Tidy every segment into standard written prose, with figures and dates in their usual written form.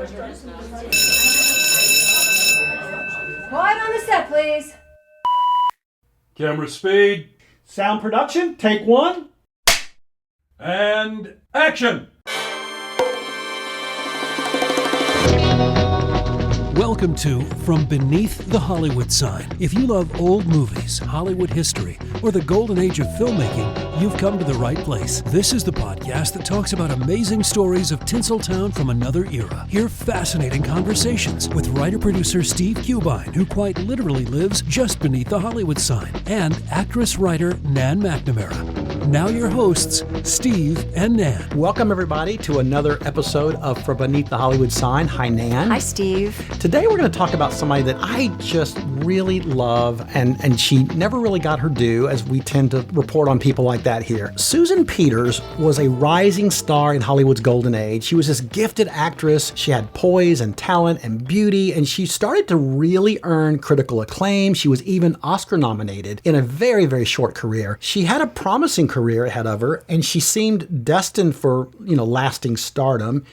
Quiet on the set, please. Camera speed. Sound production, take one. And action! Welcome to From Beneath the Hollywood Sign. If you love old movies, Hollywood history, or the golden age of filmmaking, you've come to the right place. This is the podcast that talks about amazing stories of Tinseltown from another era. Hear fascinating conversations with writer-producer Steve Cubine, who quite literally lives just beneath the Hollywood sign, and actress-writer Nan McNamara. Now your hosts, Steve and Nan. Welcome everybody to another episode of From Beneath the Hollywood Sign. Hi Nan. Hi Steve. Today we're going to talk about somebody that I just really love, and she never really got her due, as we tend to report on people like that here. Susan Peters was a rising star in Hollywood's golden age. She was this gifted actress. She had poise and talent and beauty, and she started to really earn critical acclaim. She was even Oscar nominated in a very, very short career. She had a promising career ahead of her, and she seemed destined for, lasting stardom,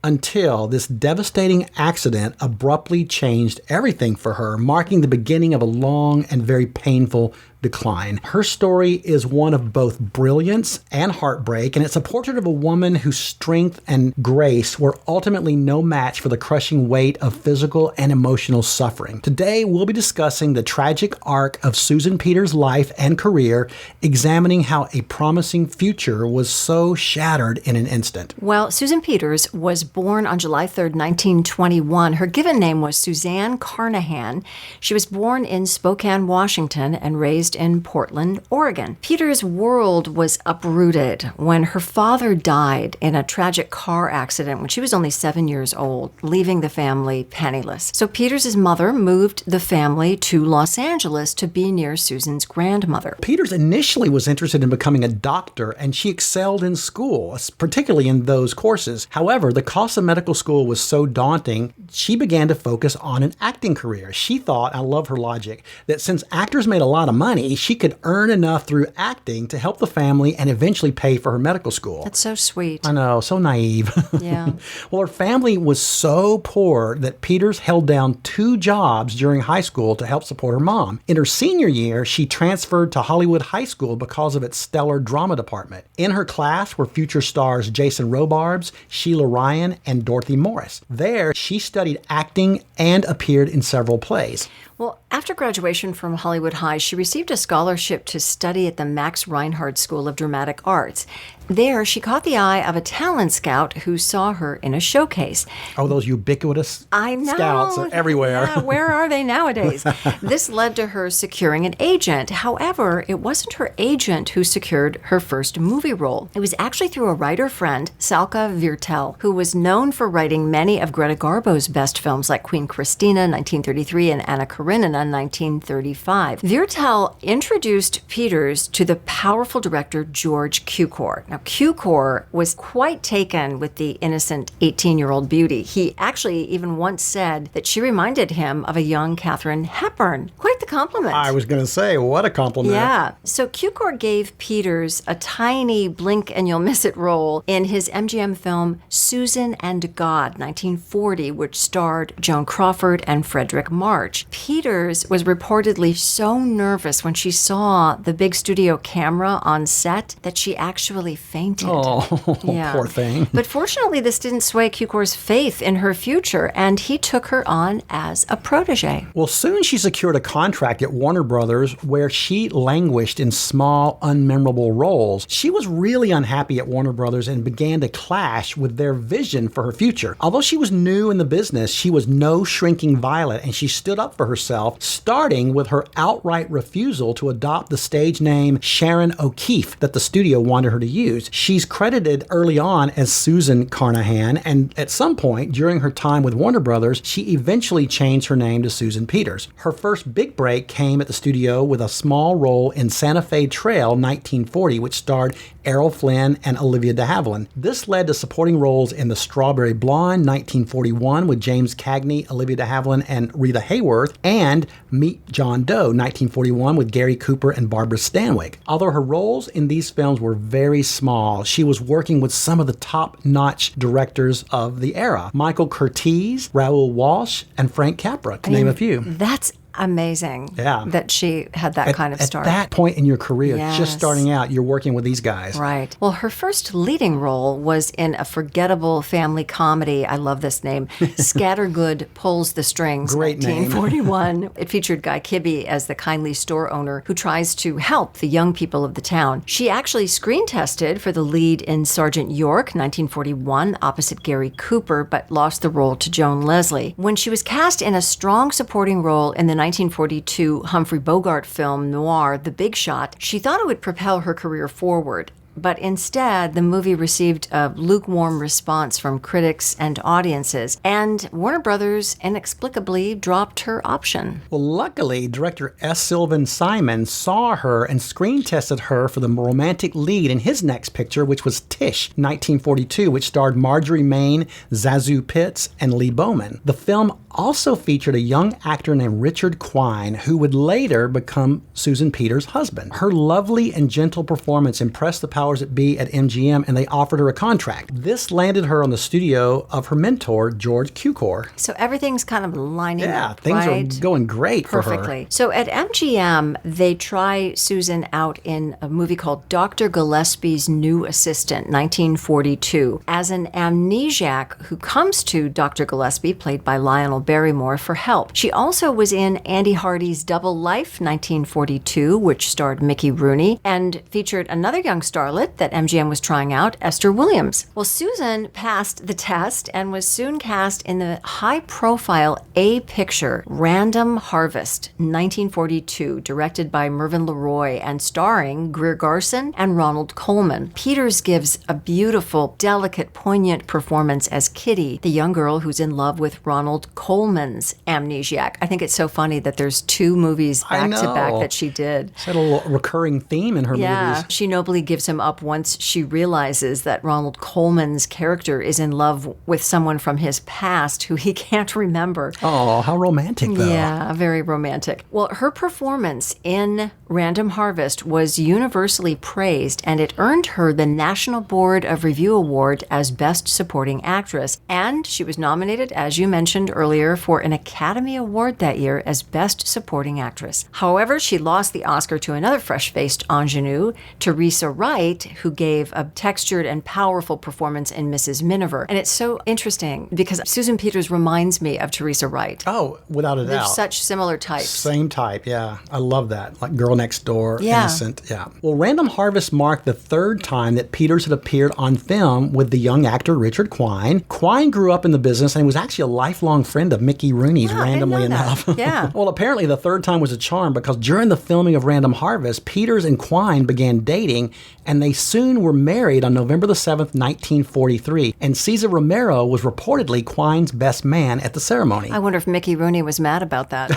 until this devastating accident abruptly changed everything for her, marking the beginning of a long and very painful decline. Her story is one of both brilliance and heartbreak, and it's a portrait of a woman whose strength and grace were ultimately no match for the crushing weight of physical and emotional suffering. Today, we'll be discussing the tragic arc of Susan Peters' life and career, examining how a promising future was so shattered in an instant. Well, Susan Peters was born on July 3rd, 1921. Her given name was Suzanne Carnahan. She was born in Spokane, Washington, and raised in Portland, Oregon. Peters' world was uprooted when her father died in a tragic car accident when she was only 7 years old, leaving the family penniless. So Peters' mother moved the family to Los Angeles to be near Susan's grandmother. Peters initially was interested in becoming a doctor, and she excelled in school, particularly in those courses. However, the cost of medical school was so daunting, she began to focus on an acting career. She thought, I love her logic, that since actors made a lot of money, she could earn enough through acting to help the family and eventually pay for her medical school. That's so sweet. I know, so naive. Yeah. Well, her family was so poor that Peters held down 2 jobs during high school to help support her mom. In her senior year, she transferred to Hollywood High School because of its stellar drama department. In her class were future stars Jason Robarbs, Sheila Ryan, and Dorothy Morris. There, she studied acting and appeared in several plays. Well, after graduation from Hollywood High, she received a scholarship to study at the Max Reinhardt School of Dramatic Arts. There, she caught the eye of a talent scout who saw her in a showcase. Oh, those ubiquitous scouts are everywhere. Yeah, where are they nowadays? This led to her securing an agent. However, it wasn't her agent who secured her first movie role. It was actually through a writer friend, Salka Viertel, who was known for writing many of Greta Garbo's best films like Queen Christina, 1933, and Anna Karenina, 1935. Viertel introduced Peters to the powerful director George Cukor. Now, Cukor was quite taken with the innocent 18-year-old beauty. He actually even once said that she reminded him of a young Katharine Hepburn. Quite the compliment. I was going to say, what a compliment. Yeah. So Cukor gave Peters a tiny blink-and-you'll-miss-it role in his MGM film Susan and God, 1940, which starred Joan Crawford and Frederick March. Peters was reportedly so nervous when she saw the big studio camera on set that she actually fainted. Oh, yeah. Poor thing. But fortunately, this didn't sway Cukor's faith in her future, and he took her on as a protege. Well, soon she secured a contract at Warner Brothers where she languished in small, unmemorable roles. She was really unhappy at Warner Brothers and began to clash with their vision for her future. Although she was new in the business, she was no shrinking violet, and she stood up for herself, starting with her outright refusal to adopt the stage name Sharon O'Keefe that the studio wanted her to use. She's credited early on as Susan Carnahan, and at some point during her time with Warner Brothers, she eventually changed her name to Susan Peters. Her first big break came at the studio with a small role in Santa Fe Trail, 1940, which starred Errol Flynn and Olivia de Havilland. This led to supporting roles in The Strawberry Blonde, 1941, with James Cagney, Olivia de Havilland, and Rita Hayworth, and Meet John Doe, 1941, with Gary Cooper and Barbara Stanwyck. Although her roles in these films were very small, small. She was working with some of the top-notch directors of the era. Michael Curtiz, Raoul Walsh, and Frank Capra, to name a few. That's amazing Yeah. that she had that kind of start. At that point in your career, Yes. just starting out, you're working with these guys. Right. Well, her first leading role was in a forgettable family comedy. I love this name. Scattergood Pulls the Strings. Great name. 1941. It featured Guy Kibbe as the kindly store owner who tries to help the young people of the town. She actually screen tested for the lead in Sergeant York, 1941, opposite Gary Cooper, but lost the role to Joan Leslie. When she was cast in a strong supporting role in the 1942 Humphrey Bogart film noir, The Big Shot, she thought it would propel her career forward. But instead, the movie received a lukewarm response from critics and audiences, and Warner Brothers inexplicably dropped her option. Well, luckily, director S. Sylvan Simon saw her and screen tested her for the romantic lead in his next picture, which was Tish, 1942, which starred Marjorie Main, Zazu Pitts, and Lee Bowman. The film also featured a young actor named Richard Quine, who would later become Susan Peters' husband. Her lovely and gentle performance impressed the powers that be at MGM, and they offered her a contract. This landed her on the studio of her mentor, George Cukor. So everything's kind of lining up, things right? are going great for her. Perfectly. So at MGM, they try Susan out in a movie called Dr. Gillespie's New Assistant, 1942, as an amnesiac who comes to Dr. Gillespie, played by Lionel Barrymore, for help. She also was in Andy Hardy's Double Life, 1942, which starred Mickey Rooney, and featured another young starlet that MGM was trying out, Esther Williams. Well, Susan passed the test and was soon cast in the high-profile A picture, Random Harvest, 1942, directed by Mervyn LeRoy and starring Greer Garson and Ronald Colman. Peters gives a beautiful, delicate, poignant performance as Kitty, the young girl who's in love with Ronald Colman's amnesiac. I think it's so funny that there's two movies back-to-back that she did. It's had a little recurring theme in her movies. She nobly gives him up once she realizes that Ronald Colman's character is in love with someone from his past who he can't remember. Oh, how romantic, though. Yeah, very romantic. Well, her performance in Random Harvest was universally praised, and it earned her the National Board of Review Award as Best Supporting Actress. And she was nominated, as you mentioned earlier, for an Academy Award that year as Best Supporting Actress. However, she lost the Oscar to another fresh-faced ingenue, Teresa Wright, who gave a textured and powerful performance in Mrs. Miniver. And it's so interesting because Susan Peters reminds me of Teresa Wright. Oh, without a They're doubt. such similar types. Same type, yeah. I love that. Like Girl Next Door, Yeah. Innocent, yeah. Well, Random Harvest marked the third time that Peters had appeared on film with the young actor Richard Quine. Quine grew up in the business and was actually a lifelong friend of Mickey Rooney's, Oh, I didn't randomly know enough. that. Yeah. Well, apparently the third time was a charm because during the filming of Random Harvest, Peters and Quine began dating, and they soon were married on November the 7th, 1943. And Cesar Romero was reportedly Quine's best man at the ceremony. I wonder if Mickey Rooney was mad about that.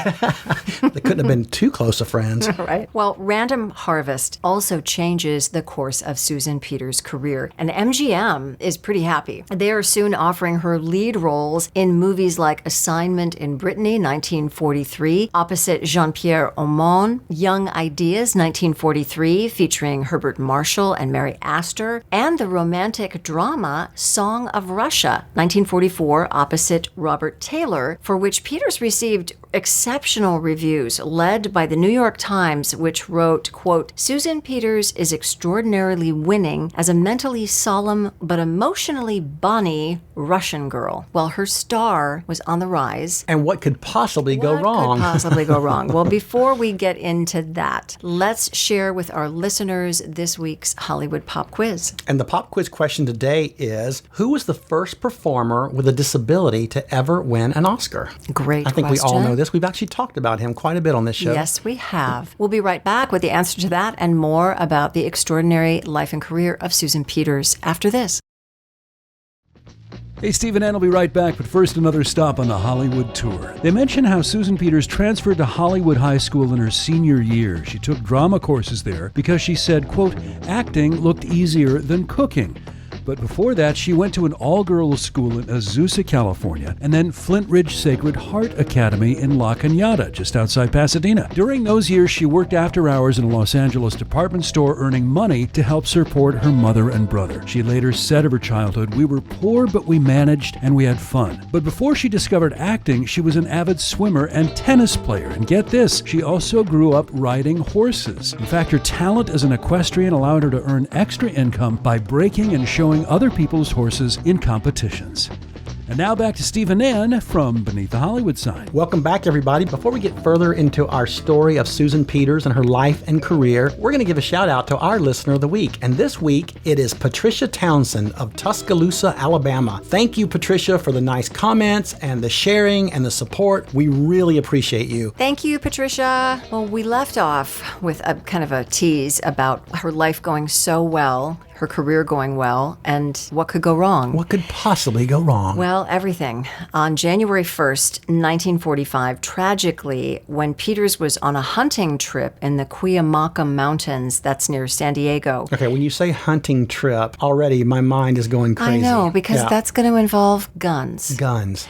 They couldn't have been too close of friends. Right. Well, Random Harvest also changes the course of Susan Peters' career, and MGM is pretty happy. They are soon offering her lead roles in movies like Assignment in Brittany, 1943, opposite Jean-Pierre Aumont, Young Ideas, 1943, featuring Herbert Marshall and Mary Astor, and the romantic drama Song of Russia, 1944, opposite Robert Taylor, for which Peters received exceptional reviews, led by the New York Times, which wrote, quote, Susan Peters is extraordinarily winning as a mentally solemn but emotionally bonny Russian girl, while her star was on the rise. And what could possibly go wrong? What could possibly go wrong? Well, before we get into that, let's share with our listeners this week's Hollywood Pop Quiz. And the pop quiz question today is, who was the first performer with a disability to ever win an Oscar? Great I think question. we all know this. We've actually talked about him quite a bit on this show. Yes, we have. We'll be right back with the answer to that and more about the extraordinary life and career of Susan Peters after this. Hey, Steve and Ann will be right back, but first another stop on the Hollywood tour. They mention how Susan Peters transferred to Hollywood High School in her senior year. She took drama courses there because she said, quote, acting looked easier than cooking. But before that, she went to an all-girls school in Azusa, California, and then Flint Ridge Sacred Heart Academy in La Cañada, just outside Pasadena. During those years, she worked after hours in a Los Angeles department store, earning money to help support her mother and brother. She later said of her childhood, "We were poor, but we managed and we had fun." But before she discovered acting, she was an avid swimmer and tennis player. And get this, she also grew up riding horses. In fact, her talent as an equestrian allowed her to earn extra income by breaking and showing other people's horses in competitions. And now back to Steve and Ann from Beneath the Hollywood Sign. Welcome back, everybody. Before we get further into our story of Susan Peters and her life and career, we're going to give a shout out to our listener of the week. And this week, it is Patricia Townsend of Tuscaloosa, Alabama. Thank you, Patricia, for the nice comments and the sharing and the support. We really appreciate you. Thank you, Patricia. Well, we left off with a kind of a tease about her life going so well, her career going well, and what could go wrong. What could possibly go wrong? Well, everything. On January 1st, 1945, tragically, when Peters was on a hunting trip in the Cuyamaca Mountains, that's near San Diego. Okay, when you say hunting trip, already my mind is going crazy. I know, because that's going to involve guns. Guns.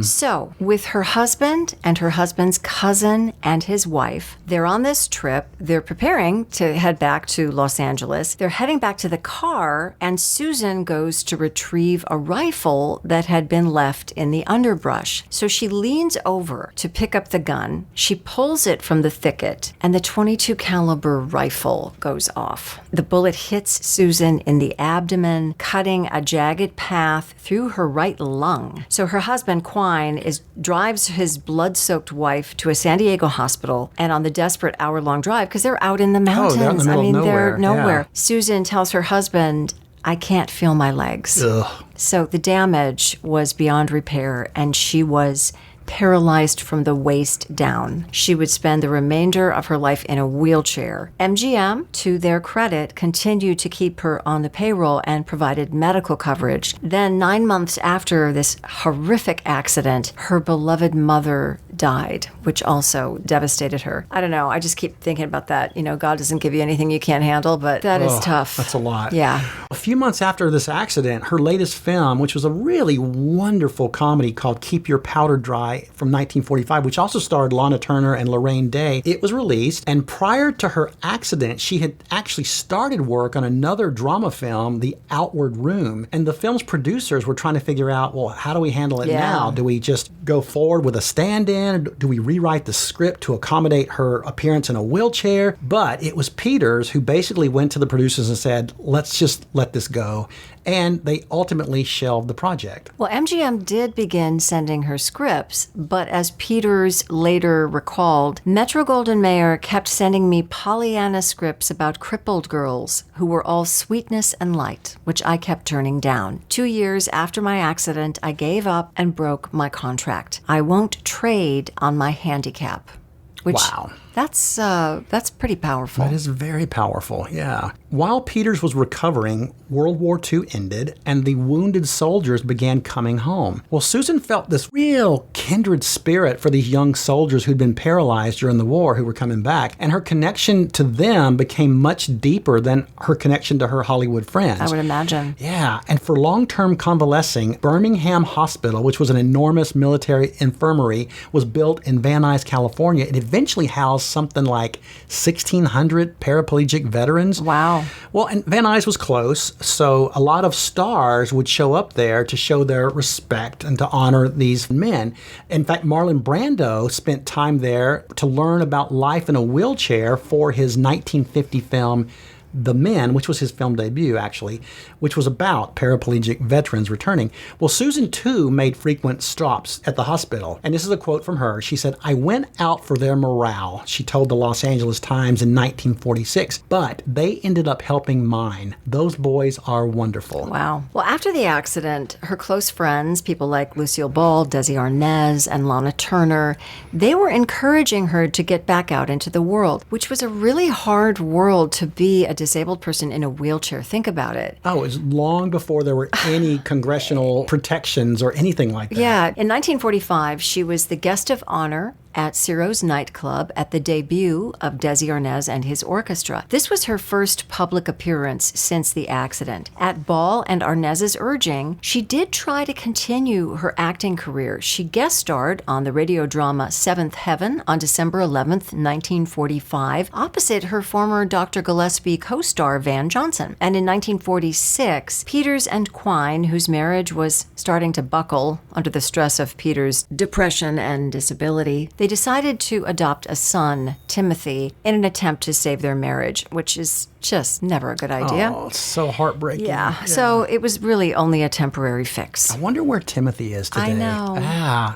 So, with her husband and her husband's cousin and his wife, they're on this trip. They're preparing to head back to Los Angeles. They're heading back to the car, and Susan goes to retrieve a rifle that had been left in the underbrush. So she leans over to pick up the gun. She pulls it from the thicket, and the .22 caliber rifle goes off. The bullet hits Susan in the abdomen, cutting a jagged path through her right lung. So her husband, Quine, drives his blood-soaked wife to a San Diego hospital, and on the desperate hour-long drive, because they're out in the mountains. They're in the middle of nowhere. They're nowhere. Yeah. Susan tells her husband, "I can't feel my legs." Ugh. So the damage was beyond repair, and she was paralyzed from the waist down. She would spend the remainder of her life in a wheelchair. MGM, to their credit, continued to keep her on the payroll and provided medical coverage. Then, 9 months after this horrific accident, her beloved mother died, which also devastated her. I don't know. I just keep thinking about that. You know, God doesn't give you anything you can't handle, but that is tough. That's a lot. Yeah. A few months after this accident, her latest film, which was a really wonderful comedy called Keep Your Powder Dry from 1945, which also starred Lana Turner and Lorraine Day, it was released. And prior to her accident, she had actually started work on another drama film, The Outward Room. And the film's producers were trying to figure out, well, how do we handle it now? Do we just go forward with a stand-in? Do we rewrite the script to accommodate her appearance in a wheelchair? But it was Peters who basically went to the producers and said, let's just let this go. And they ultimately shelved the project. Well, MGM did begin sending her scripts, but as Peters later recalled, Metro-Goldwyn-Mayer kept sending me Pollyanna scripts about crippled girls who were all sweetness and light, which I kept turning down. 2 years after my accident, I gave up and broke my contract. I won't trade on my handicap. Which, wow. That's pretty powerful. That is very powerful, yeah. While Peters was recovering, World War II ended and the wounded soldiers began coming home. Well, Susan felt this real kindred spirit for these young soldiers who'd been paralyzed during the war who were coming back, and her connection to them became much deeper than her connection to her Hollywood friends. I would imagine. Yeah, and for long-term convalescing, Birmingham Hospital, which was an enormous military infirmary, was built in Van Nuys, California. It eventually housed something like 1,600 paraplegic veterans. Wow. Well, and Van Nuys was close, so a lot of stars would show up there to show their respect and to honor these men. In fact, Marlon Brando spent time there to learn about life in a wheelchair for his 1950 film The Men, which was his film debut, actually, which was about paraplegic veterans returning. Well, Susan, too, made frequent stops at the hospital. And this is a quote from her. She said, "I went out for their morale," she told the Los Angeles Times in 1946, "but they ended up helping mine. Those boys are wonderful." Wow. Well, after the accident, her close friends, people like Lucille Ball, Desi Arnaz, and Lana Turner, they were encouraging her to get back out into the world, which was a really hard world to be a disabled person in a wheelchair. Think about it. Oh, it was long before there were any congressional protections or anything like that. Yeah. In 1945, she was the guest of honor at Ciro's nightclub at the debut of Desi Arnaz and his orchestra. This was her first public appearance since the accident. At Ball and Arnaz's urging, she did try to continue her acting career. She guest starred on the radio drama Seventh Heaven on December 11th, 1945, opposite her former Dr. Gillespie co-star Van Johnson. And in 1946, Peters and Quine, whose marriage was starting to buckle under the stress of Peters' depression and disability, they decided to adopt a son, Timothy, in an attempt to save their marriage, which is just never a good idea. Oh, it's so heartbreaking. Yeah, so it was really only a temporary fix. I wonder where Timothy is today. I know.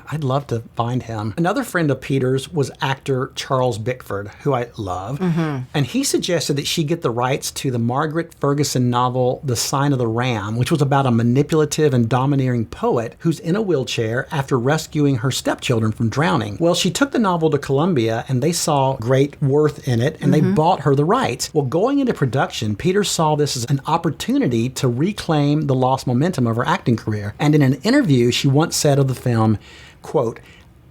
I'd love to find him. Another friend of Peters was actor Charles Bickford, who I love. Mm-hmm. And he suggested that she get the rights to the Margaret Ferguson novel, The Sign of the Ram, which was about a manipulative and domineering poet who's in a wheelchair after rescuing her stepchildren from drowning. Well, she took the novel to Columbia, and they saw great worth in it, and they bought her the rights. Well, going into production, Peters saw this as an opportunity to reclaim the lost momentum of her acting career. And in an interview, she once said of the film, quote,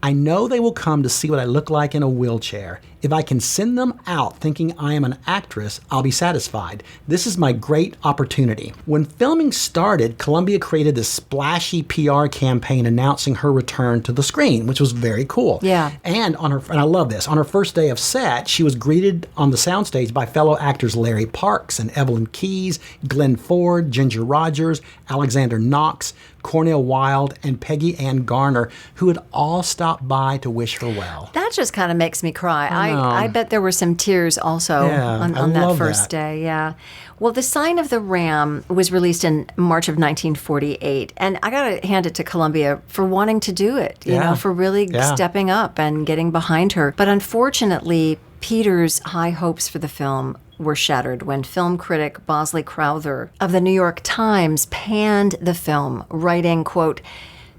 "I know they will come to see what I look like in a wheelchair. If I can send them out thinking I am an actress, I'll be satisfied. This is my great opportunity." When filming started, Columbia created this splashy PR campaign announcing her return to the screen, which was very cool. Yeah. And I love this, on her first day of set, she was greeted on the soundstage by fellow actors Larry Parks and Evelyn Keyes, Glenn Ford, Ginger Rogers, Alexander Knox, Cornel Wilde, and Peggy Ann Garner, who had all stopped by to wish her well. That just kind of makes me cry. I bet there were some tears also on that first day. Yeah. Well, The Sign of the Ram was released in March of 1948, and I got to hand it to Columbia for wanting to do it, you know, for really stepping up and getting behind her. But unfortunately, Peters' high hopes for the film were shattered when film critic Bosley Crowther of the New York Times panned the film, writing, quote,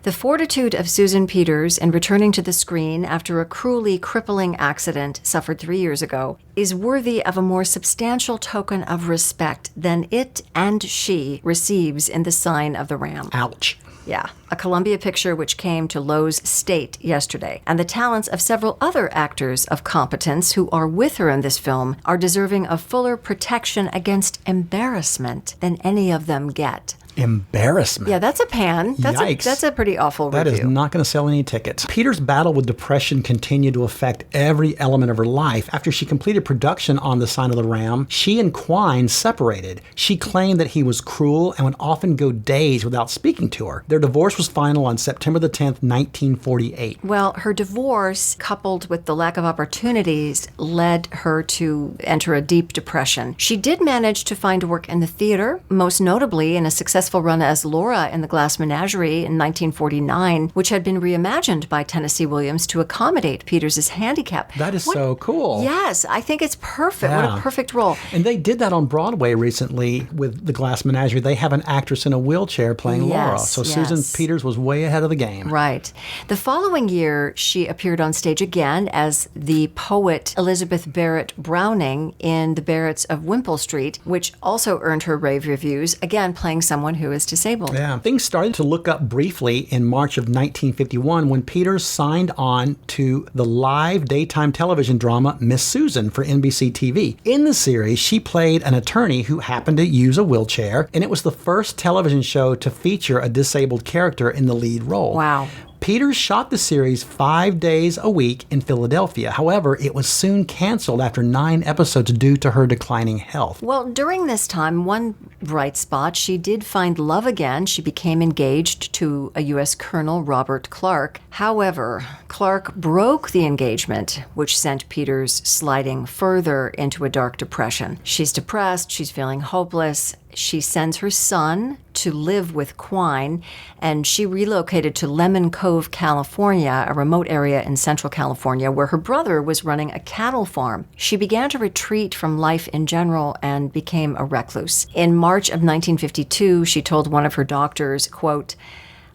"The fortitude of Susan Peters in returning to the screen after a cruelly crippling accident suffered 3 years ago is worthy of a more substantial token of respect than it and she receives in The Sign of the Ram." Ouch. Yeah, a Columbia picture which came to Lowe's State yesterday. And the talents of several other actors of competence who are with her in this film are deserving of fuller protection against embarrassment than any of them get. Embarrassment. Yeah, that's a pan. Yikes. That's a pretty awful review. That is not going to sell any tickets. Peters' battle with depression continued to affect every element of her life. After she completed production on The Sign of the Ram, she and Quine separated. She claimed that he was cruel and would often go days without speaking to her. Their divorce was final on September the 10th, 1948. Well, her divorce, coupled with the lack of opportunities, led her to enter a deep depression. She did manage to find work in the theater, most notably in a successful run as Laura in The Glass Menagerie in 1949, which had been reimagined by Tennessee Williams to accommodate Peters' handicap. That is so cool. Yes, I think it's perfect. Yeah. What a perfect role. And they did that on Broadway recently with The Glass Menagerie. They have an actress in a wheelchair playing Laura. So Susan Peters was way ahead of the game. Right. The following year, she appeared on stage again as the poet Elizabeth Barrett Browning in The Barretts of Wimpole Street, which also earned her rave reviews, again playing someone who is disabled. Yeah. Things started to look up briefly in March of 1951 when Peters signed on to the live daytime television drama Miss Susan for NBC TV. In the series, she played an attorney who happened to use a wheelchair, and it was the first television show to feature a disabled character in the lead role. Wow. Peters shot the series 5 days a week in Philadelphia. However, it was soon canceled after 9 episodes due to her declining health. Well, during this time, one bright spot, she did find love again. She became engaged to a U.S. Colonel, Robert Clark. However, Clark broke the engagement, which sent Peters sliding further into a dark depression. She's depressed. She's feeling hopeless. She sends her son to live with Quine, and she relocated to Lemon Cove, California, a remote area in Central California where her brother was running a cattle farm. She began to retreat from life in general and became a recluse. In March of 1952, she told one of her doctors, quote,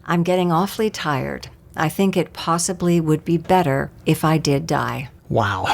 "I'm getting awfully tired. I think it possibly would be better if I did die." Wow.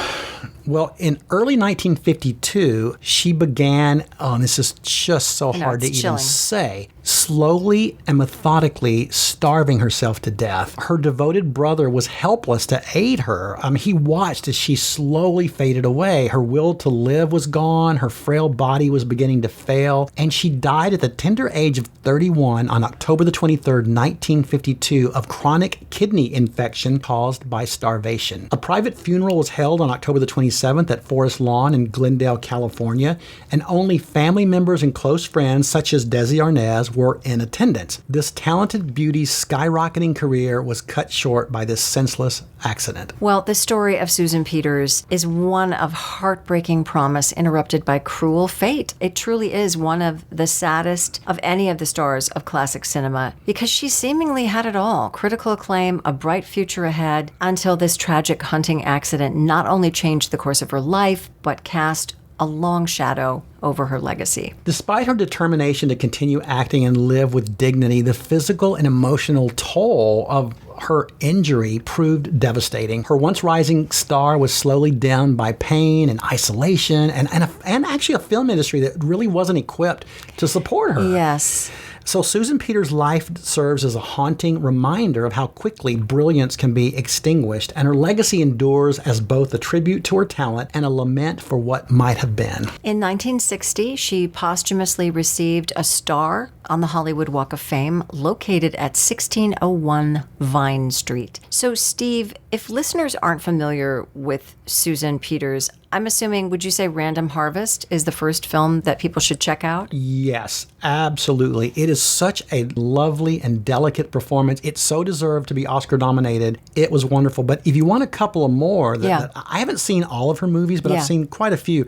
Well, in early 1952, she began, this is just so hard to even say. slowly and methodically starving herself to death. Her devoted brother was helpless to aid her. He watched as she slowly faded away. Her will to live was gone. Her frail body was beginning to fail. And she died at the tender age of 31 on October the 23rd, 1952, of chronic kidney infection caused by starvation. A private funeral was held on October the 27th at Forest Lawn in Glendale, California, and only family members and close friends such as Desi Arnaz were in attendance. This talented beauty's skyrocketing career was cut short by this senseless accident. Well, the story of Susan Peters is one of heartbreaking promise interrupted by cruel fate. It truly is one of the saddest of any of the stars of classic cinema because she seemingly had it all. Critical acclaim, a bright future ahead, until this tragic hunting accident not only changed the course of her life, but cast a long shadow over her legacy. Despite her determination to continue acting and live with dignity, the physical and emotional toll of her injury proved devastating. Her once rising star was slowly dimmed by pain and isolation and actually a film industry that really wasn't equipped to support her. Yes. So Susan Peters' life serves as a haunting reminder of how quickly brilliance can be extinguished, and her legacy endures as both a tribute to her talent and a lament for what might have been. In 1960, she posthumously received a star on the Hollywood Walk of Fame, located at 1601 Vine Street. So, Steve, if listeners aren't familiar with Susan Peters, I'm assuming, would you say Random Harvest is the first film that people should check out? Yes, absolutely. It is such a lovely and delicate performance. It so deserved to be Oscar nominated. It was wonderful. But if you want a couple of more, I haven't seen all of her movies, but I've seen quite a few.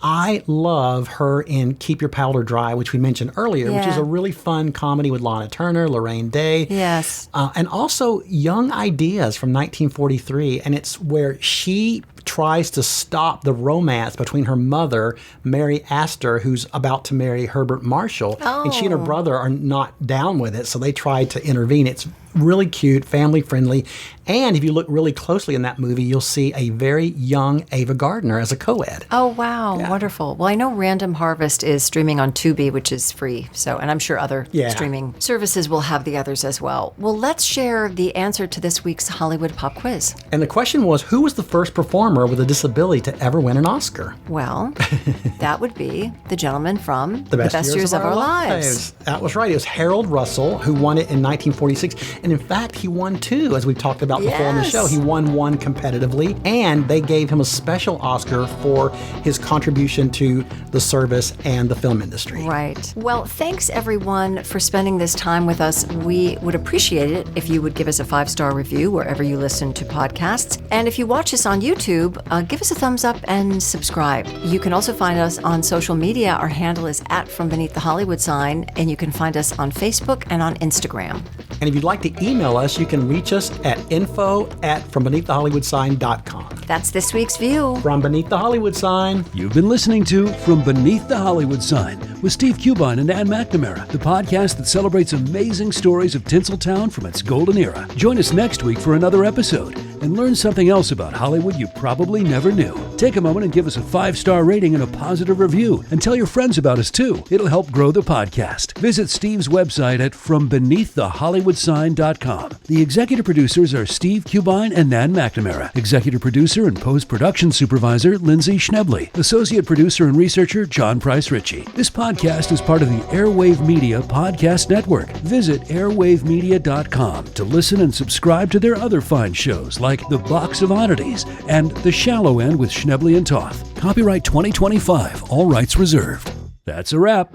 I love her in Keep Your Powder Dry, which we mentioned earlier, which is a really fun comedy with Lana Turner, Lorraine Day. Yes. And also Young Ideas from 1943. And it's where she tries to stop the romance between her mother, Mary Astor, who's about to marry Herbert Marshall. Oh. And she and her brother are not down with it, so they try to intervene. It's really cute, family friendly. And if you look really closely in that movie, you'll see a very young Ava Gardner as a co-ed. Oh, wow. Yeah. Wonderful. Well, I know Random Harvest is streaming on Tubi, which is free. So, and I'm sure other streaming services will have the others as well. Well, let's share the answer to this week's Hollywood Pop Quiz. And the question was, who was the first performer with a disability to ever win an Oscar? Well, that would be the gentleman from The Best Years of Our Lives. That was right. It was Harold Russell who won it in 1946. And in fact, he won two, as we've talked about before on the show. He won one competitively, and they gave him a special Oscar for his contribution to the service and the film industry. Right. Well, thanks everyone for spending this time with us. We would appreciate it if you would give us a 5-star review wherever you listen to podcasts. And if you watch us on YouTube, give us a thumbs up and subscribe. You can also find us on social media. Our handle is @FromBeneathTheHollywoodSign, and you can find us on Facebook and on Instagram. And if you'd like to email us, you can reach us at info@FromBeneathTheHollywoodSign.com. That's this week's view. From Beneath the Hollywood Sign. You've been listening to From Beneath the Hollywood Sign with Steve Cubine and Ann McNamara, the podcast that celebrates amazing stories of Tinseltown from its golden era. Join us next week for another episode and learn something else about Hollywood you probably never knew. Take a moment and give us a 5-star rating and a positive review, and tell your friends about us too. It'll help grow the podcast. Visit Steve's website at FromBeneathTheHollywoodSign.com. The executive producers are Steve Cubine and Nan McNamara. Executive producer and post-production supervisor Lindsay Schnebley. Associate producer and researcher John Price Ritchie. This podcast is part of the Airwave Media Podcast Network. Visit airwavemedia.com to listen and subscribe to their other fine shows like The Box of Oddities and The Shallow End with Schnebley and Toth. Copyright 2025. All rights reserved. That's a wrap.